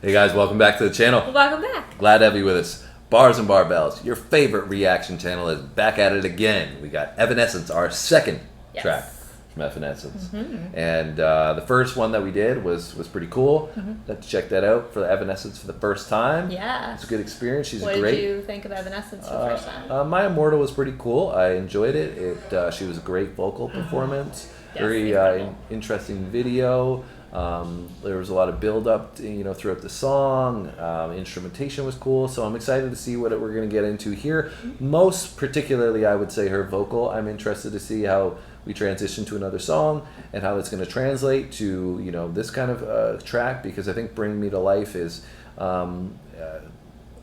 Hey guys, welcome back to the channel. Welcome back. Glad to have you with us. Bars and Barbells, your favorite reaction channel, is back at it again. We got Evanescence, our second track from Evanescence. And the first one that we did was pretty cool. Let's check that out for the Evanescence for the first time. Yeah. It's a good experience. She's what great. What did you think of Evanescence for the first time? My Immortal was pretty cool. I enjoyed it. She was a great vocal performance. Yes, Very interesting video. There was a lot of build up, throughout the song. Instrumentation was cool, so I'm excited to see what we're going to get into here. Most particularly, I would say her vocal. I'm interested to see how we transition to another song and how it's going to translate to this kind of track, because I think "Bring Me to Life" is. I mean,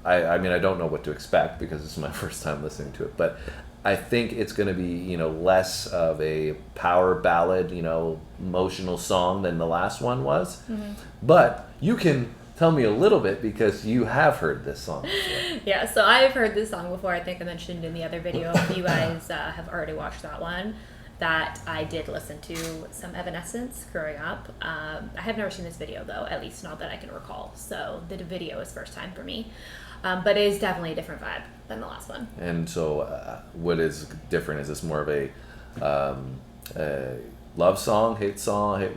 I don't know what to expect because this is my first time listening to it, but I think it's going to be, less of a power ballad, emotional song than the last one was. But you can tell me a little bit because you have heard this song before. Yeah, so I've heard this song before. I think I mentioned in the other video, if you guys have already watched that one, that I did listen to some Evanescence growing up. I have never seen this video, though, at least not that I can recall. So the video is first time for me. But it is definitely a different vibe than the last one. And so what is different? Is this more of a love song, hit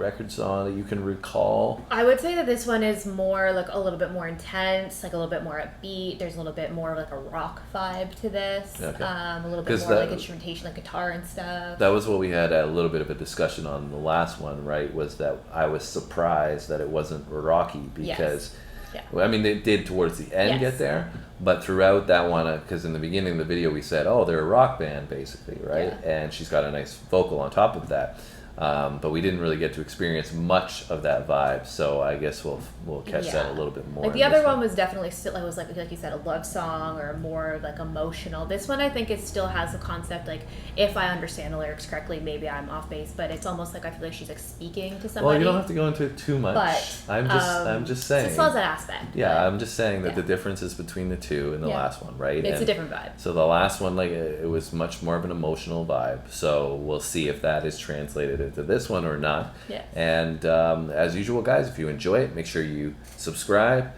record song that you can recall? I would say that this one is more like a little bit more intense, like a little bit more upbeat. There's a little bit more of like a rock vibe to this. Okay. A little bit more like instrumentation, like guitar and stuff. That was what we had a little bit of a discussion on the last one, right? Was that I was surprised that it wasn't rocky because... Yeah. Well, I mean, they did towards the end get there, but throughout that one, because in the beginning of the video we said, oh, they're a rock band, basically, right? Yeah. And she's got a nice vocal on top of that. But we didn't really get to experience much of that vibe, so I guess we'll catch that a little bit more. Like the other one was definitely still, it was like you said, a love song or more like emotional. This one, I think it still has a concept, like if I understand the lyrics correctly, maybe I'm off base, but it's almost like I feel like she's like speaking to somebody. Well, you don't have to go into it too much. But I'm just saying. It still has that aspect. Yeah, I'm just saying that the difference is between the two in the last one, right? It's a different vibe. So the last one, like it was much more of an emotional vibe. So we'll see if that is translated into this one or not. Yes. And as usual, guys, if you enjoy it, make sure you subscribe,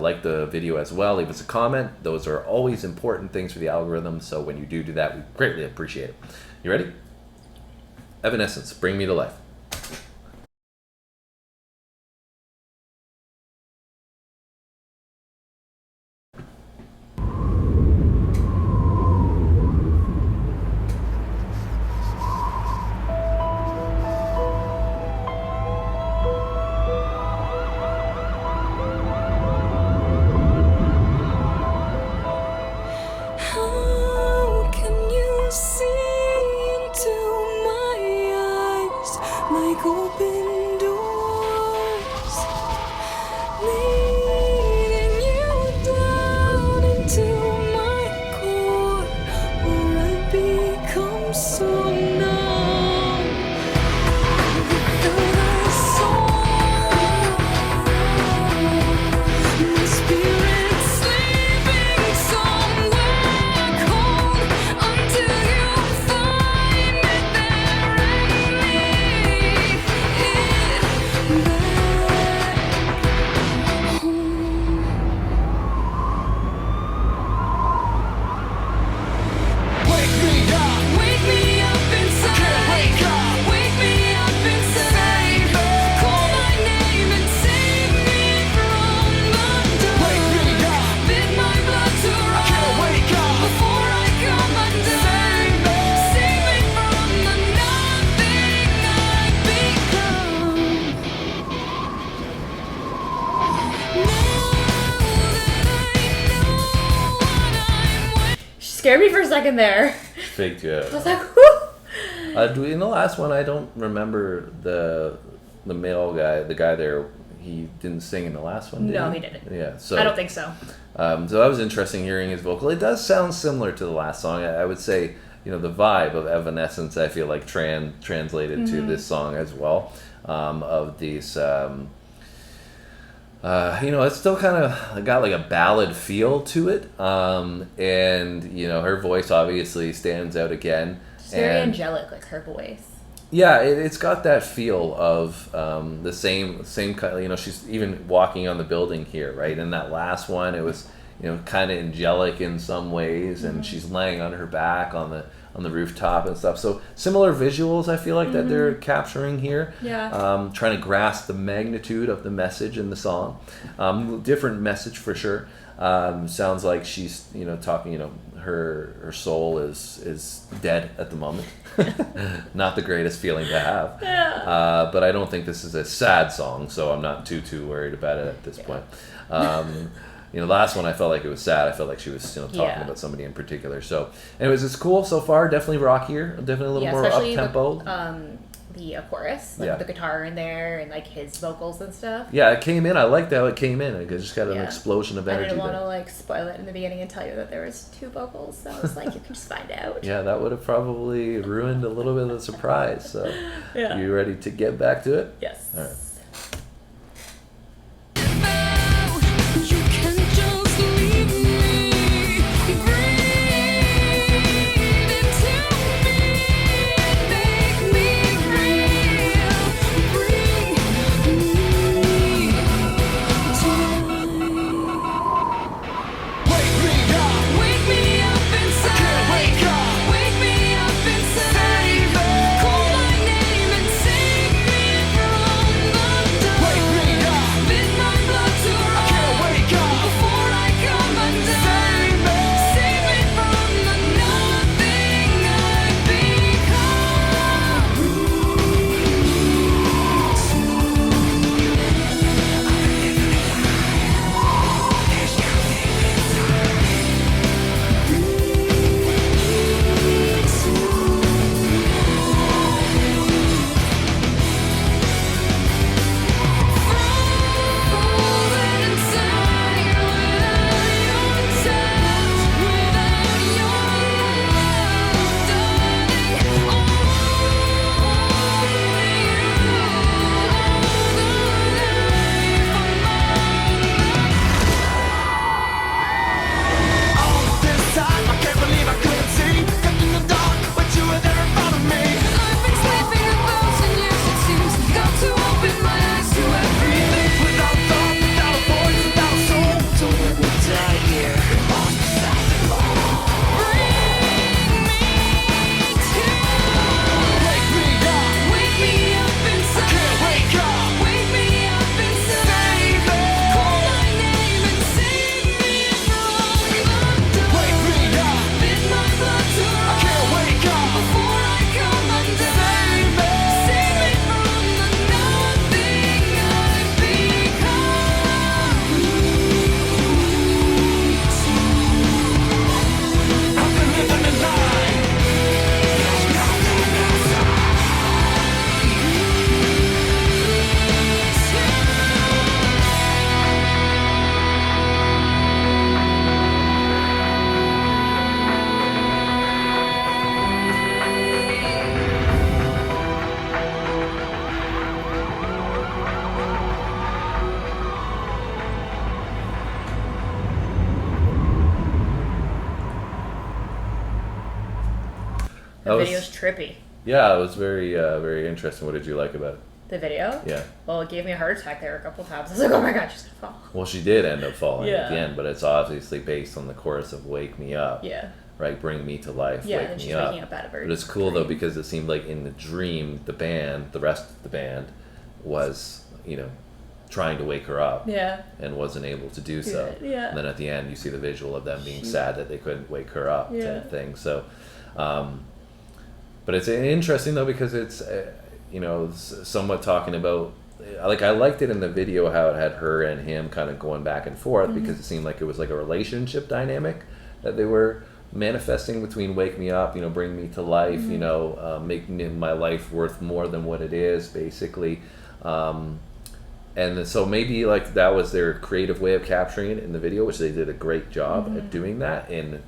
like the video as well, leave us a comment. Those are always important things for the algorithm, so when you do that, we greatly appreciate it. You ready? Evanescence, Bring Me to Life. Like open doors, leading you down into my core, where I become so numb. Without a soul, my spirit sleeping somewhere cold until you find it there in me. Scared me for a second there. Fake joke. I was like, whoo! In the last one, I don't remember the male guy, the guy there. He didn't sing in the last one, did No, he? he didn't. Yeah, so I don't think so. So that was interesting hearing his vocal. It does sound similar to the last song. I would say, the vibe of Evanescence, I feel like translated to this song as well. Of these, it's still kind of got like a ballad feel to it. And her voice obviously stands out again. It's very angelic, like her voice. Yeah, it's got that feel of the same kind. You know, she's even walking on the building here, right? In that last one, it was kind of angelic in some ways, and she's laying on her back on the rooftop and stuff. So similar visuals, I feel like that they're capturing here. Yeah. Trying to grasp the magnitude of the message in the song. Different message for sure. Sounds like she's talking. Her soul is dead at the moment. Not the greatest feeling to have. Yeah. But I don't think this is a sad song, so I'm not too worried about it at this point. Last one I felt like it was sad. I felt like she was talking about somebody in particular. So, anyways, it's cool so far. Definitely rockier. Definitely a little more up tempo. The chorus, like the guitar in there and like his vocals and stuff. Yeah, it came in. I liked how it came in. It just got an explosion of energy. I didn't want to like spoil it in the beginning and tell you that there was 2 vocals. So I was like, you can just find out. Yeah, that would have probably ruined a little bit of the surprise. So, yeah. You ready to get back to it? Yes. All right. You can just leave me, breathe into me, make me real, bring me to wake me up inside, wake me up inside, call my name and save me from the dark, bid my blood to run before I come undone, save me from the nothing I've The video's trippy. Yeah, it was very interesting. What did you like about it? The video? Yeah. Well, it gave me a heart attack there a couple times. I was like, oh my god, she's gonna fall. Well, she did end up falling at the Yeah. end, but it's obviously based on the chorus of "Wake Me Up." Yeah. Right, bring me to life. Yeah, wake and me she's up. waking up out of her But it's cool though dream. because it seemed like in the dream, the rest of the band, was trying to wake her up. Yeah. And wasn't able to do so. it, yeah. And then at the end, you see the visual of them being sad that they couldn't wake her up, Yeah. type thing. So, but it's interesting though because it's somewhat talking about. Like I liked it in the video how it had her and him kind of going back and forth Mm-hmm. because it seemed like it was like a relationship dynamic that they were manifesting between "Wake Me Up," bring me to life, Mm-hmm. making my life worth more than what it is, basically. And so maybe like that was their creative way of capturing it in the video, which they did a great job Mm-hmm. at doing that and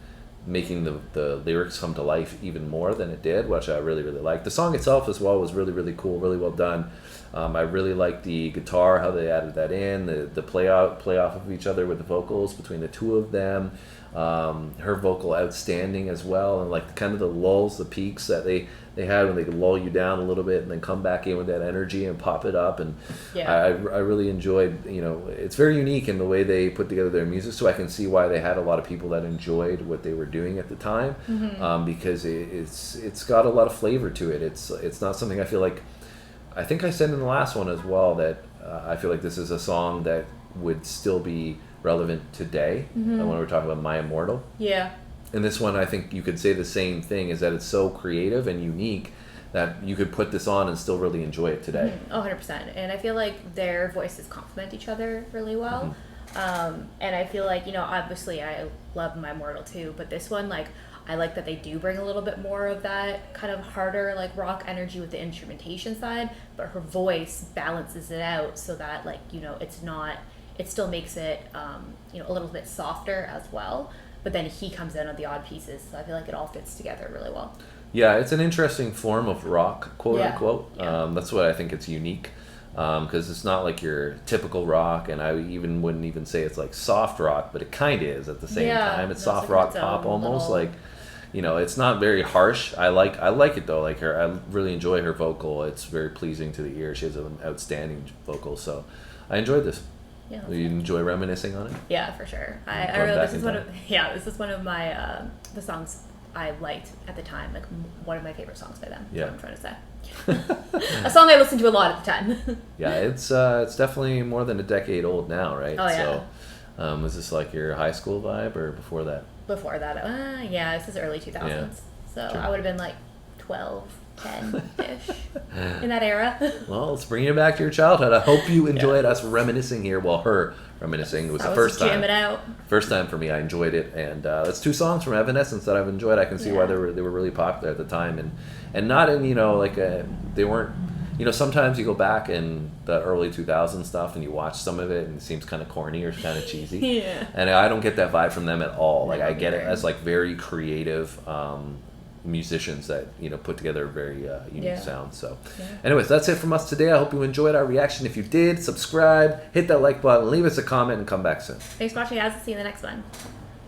making the lyrics come to life even more than it did, which I really, really liked. The song itself as well was really, really cool, really well done. I really liked the guitar, how they added that in, the play off of each other with the vocals between the two of them. Her vocal outstanding as well, and like kind of the lulls, the peaks that they had when they could lull you down a little bit and then come back in with that energy and pop it up. And Yeah. I really enjoyed, it's very unique in the way they put together their music, so I can see why they had a lot of people that enjoyed what they were doing at the time, because it's got a lot of flavor to it. It's not something I feel like, I think I said in the last one as well that I feel like this is a song that would still be relevant today, when we're talking about My Immortal. Yeah. And this one, I think you could say the same thing, is that it's so creative and unique that you could put this on and still really enjoy it today. Oh, 100%. And I feel like their voices complement each other really well. And I feel like, obviously I love My Immortal too, but this one, like, I like that they do bring a little bit more of that kind of harder, like, rock energy with the instrumentation side, but her voice balances it out so that, like, it's not, it still makes it, a little bit softer as well. But then he comes in on the odd pieces, so I feel like it all fits together really well. Yeah, it's an interesting form of rock, quote unquote. Yeah. That's what I think it's unique, because it's not like your typical rock, and I wouldn't even say it's like soft rock, but it kind of is at the same time. It's soft rock pop almost, like, it's not very harsh. I like it though. Like her, I really enjoy her vocal. It's very pleasing to the ear. She has an outstanding vocal, so I enjoyed this. Yeah, You enjoy reminiscing on it? Yeah, for sure. I Going really, back this is in one time. of this is one of my the songs I liked at the time, like one of my favorite songs by them. Yeah. That's what I'm trying to say. A song I listened to a lot at the time. Yeah, it's definitely more than a decade old now, right? Oh, yeah. So, was this like your high school vibe or before that? Before that, yeah, this is early 2000s. Yeah. So Sure. I would have been like 12, 10-ish in that era. Well, let's bring you back to your childhood. I hope you enjoyed us reminiscing here. Well, her reminiscing was I the was first time. jamming out. First time for me. I enjoyed it, and that's two songs from Evanescence that I've enjoyed. I can see why Yeah. they were really popular at the time, and not in they weren't. Sometimes you go back in the early 2000s stuff and you watch some of it and it seems kind of corny or kind of cheesy. Yeah. And I don't get that vibe from them at all. Like No, I get it neither. as like very creative musicians that put together a very unique Yeah. sound. So, Yeah. anyways, that's it from us today. I hope you enjoyed our reaction. If you did, subscribe, hit that like button, leave us a comment, and come back soon. Thanks for watching, guys. See you in the next one.